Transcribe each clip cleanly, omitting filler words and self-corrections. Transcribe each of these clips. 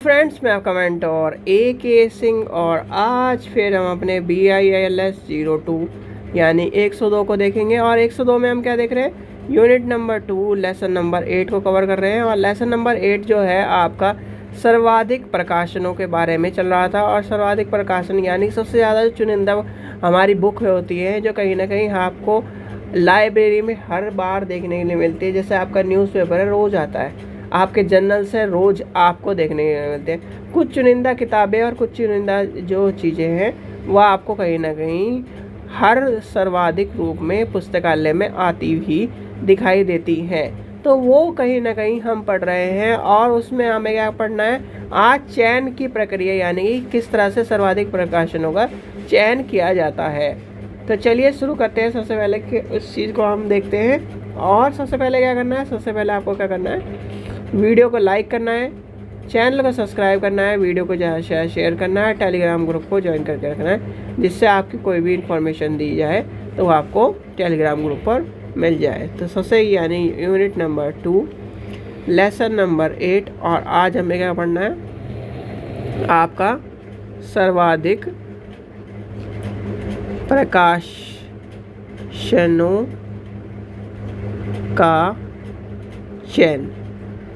Friends, मैं आपका mentor AK Singh और आज फिर हम अपने BILS 02 यानी 102 को देखेंगे। और 102 में हम क्या देख रहे हैं, यूनिट नंबर 2 लेसन नंबर 8 को कवर कर रहे हैं। और लेसन नंबर 8 जो है आपका सर्वाधिक प्रकाशनों के बारे में चल रहा था। और सर्वाधिक प्रकाशन यानी सबसे ज़्यादा चुनिंदा हमारी बुक होती है जो कहीं ना कहीं आपको लाइब्रेरी में हर बार देखने के लिए मिलती है। जैसे आपका न्यूज़पेपर है, रोज़ आता है, आपके जर्नल्स हैं, रोज़ आपको देखने के मिलते हैं। कुछ चुनिंदा किताबें और कुछ चुनिंदा जो चीज़ें हैं वह आपको कहीं ना कहीं हर सर्वाधिक रूप में पुस्तकालय में आती हुई दिखाई देती हैं। तो वो कहीं ना कहीं हम पढ़ रहे हैं और उसमें हमें क्या पढ़ना है, आज चयन की प्रक्रिया यानी कि किस तरह से सर्वाधिक प्रकाशनों का चयन किया जाता है। तो चलिए शुरू करते हैं। सबसे पहले कि उस चीज़ को हम देखते हैं। और सबसे पहले क्या करना है, सबसे पहले आपको क्या करना है, वीडियो को लाइक करना है, चैनल को सब्सक्राइब करना है, वीडियो को ज़्यादा से शेयर करना है, टेलीग्राम ग्रुप को ज्वाइन करके रखना है, जिससे आपकी कोई भी इंफॉर्मेशन दी जाए तो आपको टेलीग्राम ग्रुप पर मिल जाए। तो सबसे यानी यूनिट नंबर 2 लेसन नंबर 8 और आज हमें क्या पढ़ना है, आपका सर्वाधिक प्रकाशनों का चयन।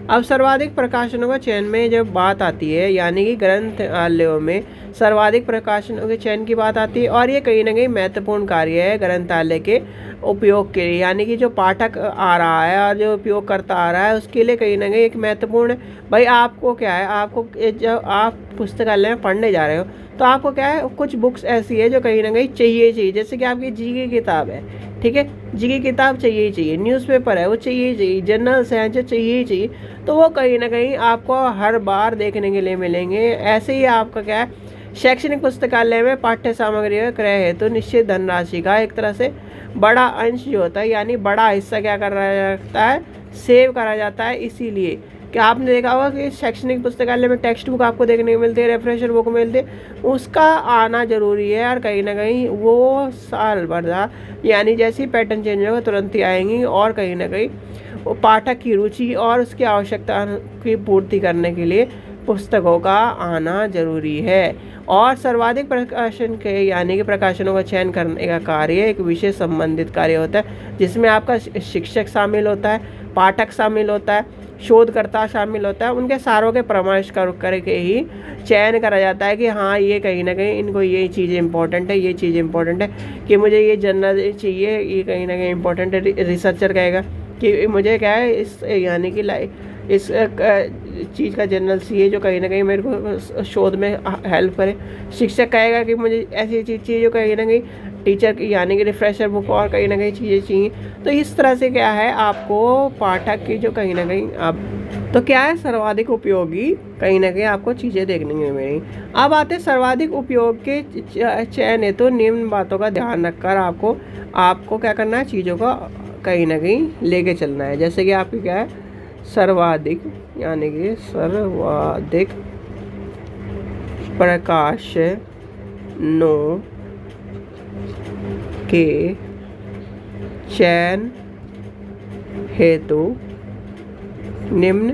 अब सर्वाधिक प्रकाशनों का चयन में जब बात आती है यानी कि ग्रंथालयों में सर्वाधिक प्रकाशनों के चयन की बात आती है। और ये कहीं ना कहीं महत्वपूर्ण कार्य है ग्रंथालय के उपयोग के लिए, यानी कि जो पाठक आ रहा है और जो उपयोग करता आ रहा है उसके लिए कहीं ना कहीं एक महत्वपूर्ण भाई आपको क्या है, आपको जब आप पुस्तकालय में पढ़ने जा रहे हो तो आपको क्या है, कुछ बुक्स ऐसी है जो कहीं ना कहीं चाहिए। जैसे कि आपकी जी की किताब है, ठीक है, जी की किताब चाहिए, न्यूज़पेपर है वो चाहिए, जर्नल्स हैं जो चाहिए, तो वो कहीं ना कहीं आपको हर बार देखने के लिए मिलेंगे। ऐसे ही आपका क्या है, शैक्षणिक पुस्तकालय में पाठ्य सामग्री का क्रय हेतु निश्चित धनराशि का एक तरह से बड़ा अंश जो होता है यानी बड़ा हिस्सा क्या करा जाता है, सेव करा जाता है। इसीलिए कि आपने देखा होगा कि शैक्षणिक पुस्तकालय में टेक्स्ट बुक आपको देखने को मिलती है, रेफरेंसर बुक मिलती है, उसका आना जरूरी है। और कहीं ना कहीं वो साल भर यानी जैसे ही पैटर्न चेंज होगा तुरंत ही आएंगी। और कहीं ना कहीं वो पाठक की रुचि और उसकी आवश्यकता की पूर्ति करने के लिए पुस्तकों का आना जरूरी है। और सर्वाधिक प्रकाशन के यानी कि प्रकाशनों का चयन करने का कार्य एक विषय संबंधित कार्य होता है, जिसमें आपका शिक्षक शामिल होता है, पाठक शामिल होता है, शोधकर्ता शामिल होता है। उनके सारों के परामर्श करके ही चयन करा जाता है कि हाँ ये कहीं ना कहीं इनको ये चीज़ इंपॉर्टेंट है, ये चीज़ इंपॉर्टेंट है, कि मुझे ये जर्नल चाहिए, ये कहीं ना कहीं इंपॉर्टेंट है। रिसर्चर कहेगा कि मुझे क्या है, इस यानी कि इस चीज़ का जर्नल चाहिए जो कहीं ना कहीं मेरे को शोध में हेल्प करे। शिक्षक कहेगा कि मुझे ऐसी चीज़ चाहिए जो कहीं ना कहीं टीचर की यानी कि रिफ्रेशर बुक और कहीं ना कहीं चीज़ें चाहिए। तो इस तरह से क्या है, आपको पाठक की जो कहीं ना कहीं अब तो क्या है, सर्वाधिक उपयोगी कहीं ना कहीं आपको चीज़ें देखने को मिलेंगी। अब आते हैं सर्वाधिक उपयोग के चयन है तो निम्न बातों का ध्यान रखकर आपको क्या करना है, चीज़ों का कहीं ना कहीं लेके चलना है। जैसे कि आपकी क्या है, सर्वाधिक यानी कि सर्वाधिक प्रकाशनों के चयन हेतु निम्न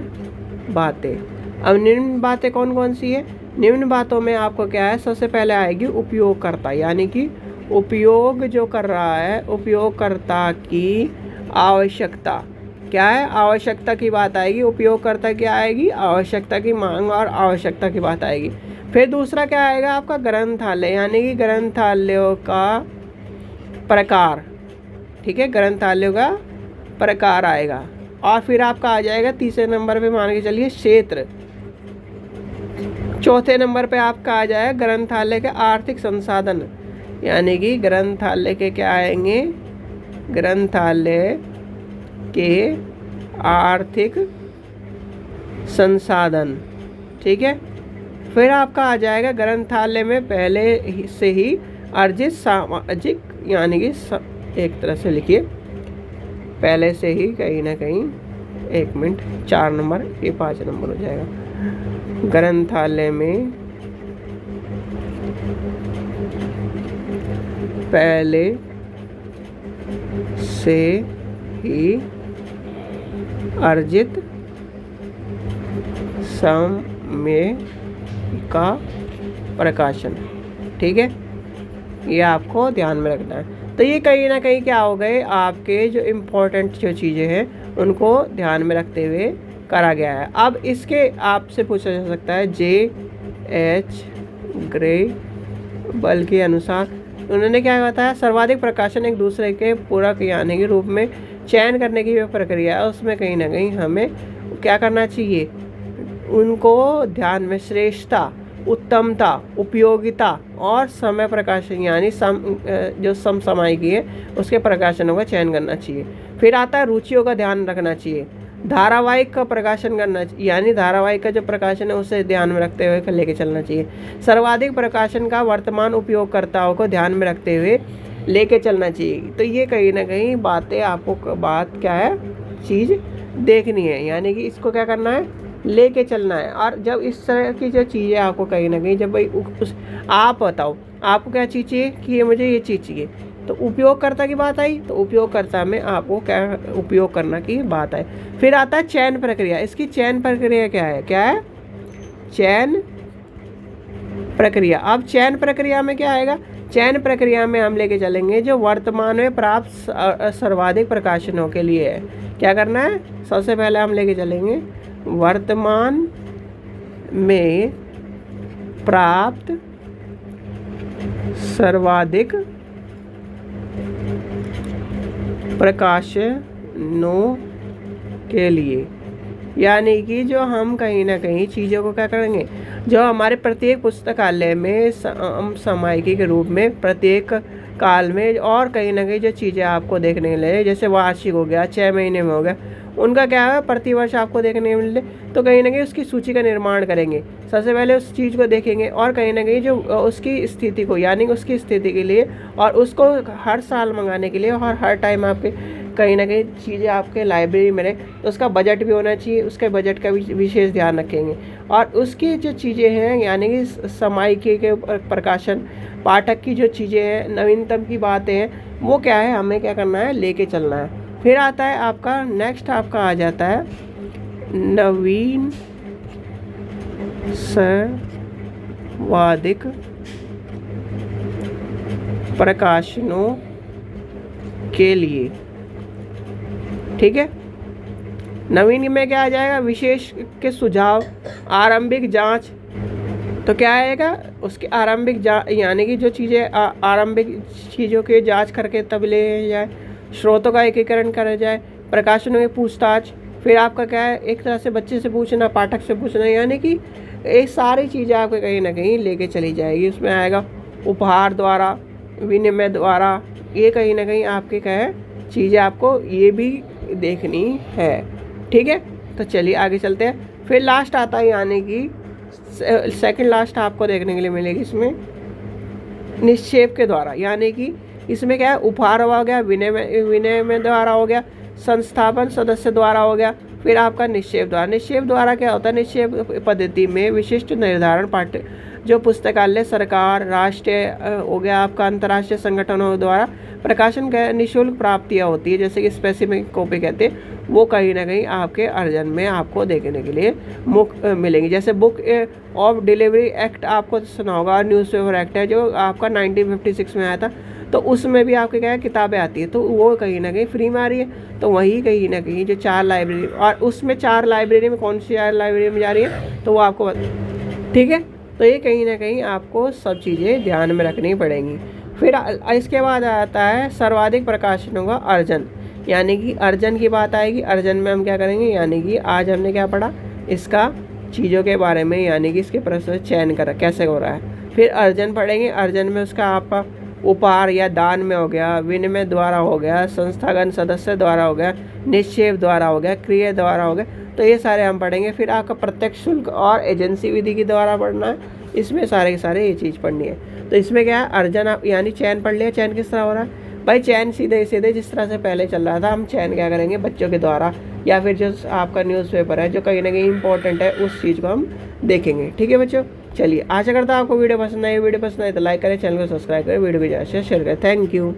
बातें। अब निम्न बातें कौन कौन सी है, निम्न बातों में आपको क्या है, सबसे पहले आएगी उपयोगकर्ता, यानी कि उपयोग जो कर रहा है उपयोगकर्ता की आवश्यकता। क्या है, आवश्यकता की बात आएगी। उपयोगकर्ता क्या आएगी, आवश्यकता की मांग और आवश्यकता की बात आएगी। फिर दूसरा क्या आएगा आपका, ग्रंथालय, यानी कि ग्रंथालयों का प्रकार, ठीक है, ग्रंथालयों का प्रकार आएगा। और फिर आपका आ जाएगा तीसरे नंबर पे, मान के चलिए क्षेत्र। चौथे नंबर पे आपका आ जाएगा ग्रंथालय के आर्थिक संसाधन, यानी कि ग्रंथालय के क्या आएंगे, ग्रंथालय के आर्थिक संसाधन, ठीक है। फिर आपका आ जाएगा ग्रंथालय में पहले से ही अर्जित सामाजिक, यानी कि एक तरह से लिखिए पहले से ही कहीं ना कहीं, 1 मिनट, 4 नंबर, ये 5 नंबर हो जाएगा। ग्रंथालय में पहले से ही अर्जित सामाजिक में का प्रकाशन। ठीक है, ये आपको ध्यान में रखना है। तो ये कहीं ना कहीं क्या हो गए, आपके जो इम्पोर्टेंट जो चीज़ें हैं उनको ध्यान में रखते हुए करा गया है। अब इसके आपसे पूछा जा सकता है J.H. ग्रे बल के अनुसार उन्होंने क्या बताया, सर्वाधिक प्रकाशन एक दूसरे के पूरक यानी कि रूप में चयन करने की जो प्रक्रिया है उसमें कहीं ना कहीं हमें क्या करना चाहिए, उनको ध्यान में श्रेष्ठता, उत्तमता, उपयोगिता और समय प्रकाशन यानी जो समसामयिकी है उसके प्रकाशनों का चयन करना चाहिए। फिर आता है रुचियों का ध्यान रखना चाहिए, धारावाहिक का प्रकाशन करना चाहिए यानी धारावाहिक का जो प्रकाशन है उसे ध्यान में रखते हुए लेके चलना चाहिए। सर्वाधिक प्रकाशन का वर्तमान उपयोगकर्ताओं को ध्यान में रखते हुए लेके चलना चाहिए। तो ये कहीं ना कहीं बातें आपको बात क्या है, चीज़ देखनी है, यानी कि इसको क्या करना है, लेके चलना है। और जब इस तरह की जो चीज़ें आपको कहीं ना कहीं, जब भाई आप बताओ आपको क्या चीज़ चाहिए कि ये मुझे ये चीज़ चाहिए, तो उपयोगकर्ता की बात आई, तो उपयोगकर्ता में आपको क्या उपयोग करना की बात आई। फिर आता है चयन प्रक्रिया। इसकी चयन प्रक्रिया क्या है, क्या है चयन प्रक्रिया। अब चयन प्रक्रिया में क्या आएगा, चयन प्रक्रिया में हम लेके चलेंगे जो वर्तमान में प्राप्त सर्वाधिक प्रकाशनों के लिए है। क्या करना है, सबसे पहले हम लेके चलेंगे वर्तमान में प्राप्त सर्वाधिक प्रकाशनों के लिए, यानी कि जो हम कहीं ना कहीं चीज़ों को क्या करेंगे, जो हमारे प्रत्येक पुस्तकालय में सामयिकी के रूप में प्रत्येक काल में और कहीं ना कहीं जो चीज़ें आपको देखने को मिले, जैसे वार्षिक हो गया, 6 महीने में हो गया, उनका क्या है प्रतिवर्ष आपको देखने को मिले, तो कहीं ना कहीं उसकी सूची का निर्माण करेंगे। सबसे पहले उस चीज़ को देखेंगे और कहीं ना कहीं जो उसकी स्थिति को यानी उसकी स्थिति के लिए और उसको हर साल मंगाने के लिए और हर टाइम आपके कहीं ना कहीं चीज़ें आपके लाइब्रेरी में रहे, तो उसका बजट भी होना चाहिए, उसके बजट का भी विशेष ध्यान रखेंगे। और उसकी जो चीज़ें हैं यानी कि सामयिकी के प्रकाशन, पाठक की जो चीज़ें हैं, नवीनतम की बातें हैं, वो क्या है हमें क्या करना है, लेके चलना है। फिर आता है आपका नेक्स्ट, आपका आ जाता है नवीन सर्वाधिक प्रकाशनों के लिए। ठीक है, नवीन में क्या आ जाएगा, विशेष के सुझाव, आरंभिक जांच। तो क्या आएगा, उसकी आरंभिक जांच यानी कि जो चीज़ें आरंभिक चीज़ों की जांच करके तब ले जाए, स्रोतों का एकीकरण करा जाए, प्रकाशनों की पूछताछ। फिर आपका क्या है, एक तरह से बच्चे से पूछना, पाठक से पूछना, यानी कि ये सारी चीज़ें आपको कहीं ना कहीं लेके चली जाएगी। उसमें आएगा उपहार द्वारा, विनिमय द्वारा, ये कहीं ना कहीं आपके क्या है चीज़ें आपको ये भी देखनी है। ठीक है, तो चलिए आगे चलते हैं। फिर लास्ट आता है यानी कि सेकंड लास्ट आपको देखने के लिए मिलेगी इसमें निक्षेप के द्वारा, यानी कि इसमें क्या है, उपहार हो गया, विनिमय द्वारा हो गया, संस्थापन सदस्य द्वारा हो गया, फिर आपका निक्षेप द्वारा। निक्षेप द्वारा क्या होता है, निक्षेप पद्धति में विशिष्ट निर्धारण पाठ्य जो पुस्तकालय, सरकार, राष्ट्रीय हो गया आपका, अंतर्राष्ट्रीय संगठनों द्वारा प्रकाशन का निःशुल्क प्राप्तियाँ होती है, जैसे कि स्पेसिफिक कॉपी कहते हैं, वो कहीं ना कहीं आपके अर्जन में आपको देखने के लिए मिलेंगी। जैसे बुक ऑफ डिलीवरी एक्ट आपको सुना होगा, न्यूज़पेपर एक्ट है जो आपका 1956 में आया था, तो उसमें भी आपके क्या है किताबें आती है, तो वो कहीं ना कहीं फ्री में आ रही है। तो वही कहीं ना कहीं जो 4 लाइब्रेरी, और उसमें 4 लाइब्रेरी में कौन सी 4 लाइब्रेरी में जा रही है, तो वो आपको ठीक है। तो ये कहीं ना कहीं आपको सब चीज़ें ध्यान में रखनी पड़ेंगी। फिर इसके बाद आता है सर्वाधिक प्रकाशनों का अर्जन, यानी कि अर्जन की बात आएगी। अर्जन में हम क्या करेंगे, यानी कि आज हमने क्या पढ़ा, इसका चीज़ों के बारे में, यानी कि इसके प्रोसेस चयन करा कैसे हो रहा है। फिर अर्जन पढ़ेंगे, अर्जन में उसका आपका उपहार या दान में हो गया, विनिमय द्वारा हो गया, संस्थागत सदस्य द्वारा हो गया, निक्षेप द्वारा हो गया, क्रिया द्वारा हो गया, तो ये सारे हम पढ़ेंगे। फिर आपका प्रत्यक्ष शुल्क और एजेंसी विधि के द्वारा पढ़ना है, इसमें सारे के सारे ये चीज़ पढ़नी है। तो इसमें क्या है, अर्जन आप यानी चयन पढ़ लिया। चयन किस तरह हो रहा है भाई, चयन सीधे सीधे जिस तरह से पहले चल रहा था, हम चयन क्या करेंगे बच्चों के द्वारा, या फिर जो आपका न्यूज़पेपर है जो कहीं ना कहीं इंपॉर्टेंट है उस चीज़ को हम देखेंगे। ठीक है बच्चों, चलिए आशा करता हूँ आपको वीडियो पसंद आई। वीडियो पसंद आई तो लाइक करें, चैनल को सब्सक्राइब करें, वीडियो को ज़्यादा से शेयर करें। Thank you.